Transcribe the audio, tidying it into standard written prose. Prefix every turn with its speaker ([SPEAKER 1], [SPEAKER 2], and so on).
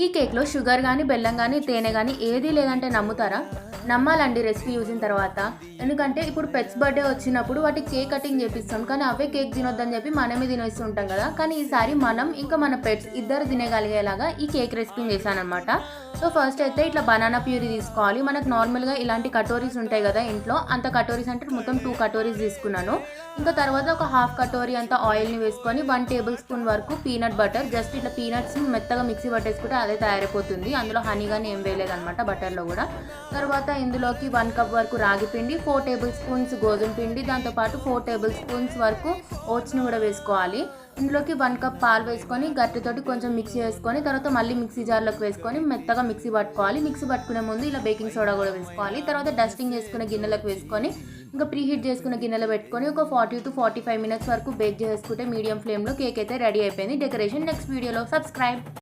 [SPEAKER 1] ఈ కేక్లో షుగర్ కానీ బెల్లం కానీ తేనె కానీ ఏది లేదంటే నమ్ముతారా? నమ్మాలండి రెసిపీ చూసిన తర్వాత. ఎందుకంటే ఇప్పుడు పెట్స్ బర్త్డే వచ్చినప్పుడు వాటికి కేక్ కటింగ్ చేపిస్తాం, కానీ అవే కేక్ తినొద్దని చెప్పి మనమే తినేస్తూ ఉంటాం కదా. కానీ ఈసారి మనం ఇంకా మన పెట్స్ ఇద్దరు తినగలిగేలాగా ఈ కేక్ రెసిపీ చేశానమాట. సో ఫస్ట్ అయితే ఇట్లా బనానా ప్యూరీ తీసుకోవాలి. మనకు నార్మల్గా ఇలాంటి కటోరీస్ ఉంటాయి కదా ఇంట్లో, అంత కటోరీస్ అంటే మొత్తం 2 కటోరీస్ తీసుకున్నాను. ఇంకా తర్వాత ఒక హాఫ్ కటోరీ అంత ఆయిల్ని వేసుకొని 1 టేబుల్ స్పూన్ వరకు పీనట్ బటర్, జస్ట్ ఇట్లా పీనట్స్ని మెత్తగా మిక్సీ పట్టేసుకుంటే అదే తయారైపోతుంది. అందులో హనీ కానీ ఏం వేయలేదన్నమాట బటర్లో కూడా. తర్వాత ఇందులోకి 1 కప్ వరకు రాగి పిండి, 4 టేబుల్ స్పూన్స్ గోధుమ పిండి, దాంతోపాటు 4 టేబుల్ స్పూన్స్ వరకు ఓట్స్ని కూడా వేసుకోవాలి. ఇందులోకి 1 కప్ పాలు వేసుకొని గట్టితోటి కొంచెం మిక్సీ వేసుకొని తర్వాత మళ్ళీ మిక్సీ జార్లోకి వేసుకొని మెత్తగా మిక్సీ పట్టుకోవాలి. మిక్సీ పట్టుకునే ముందు ఇలా బేకింగ్ సోడా కూడా వేసుకోవాలి. తర్వాత డస్టింగ్ చేసుకునే గిన్నెలకు వేసుకొని ఇంకా ప్రీహీట్ చేసుకున్న గిన్నెలో పెట్టుకొని ఒక 40 to 45 మినిట్స్ వరకు బేక్ చేసుకుంటే మీడియం ఫ్లేమ్లో కేక్ అయితే రెడీ అయిపోయింది. డెకరేషన్ నెక్స్ట్ వీడియోలో. సబ్స్క్రైబ్.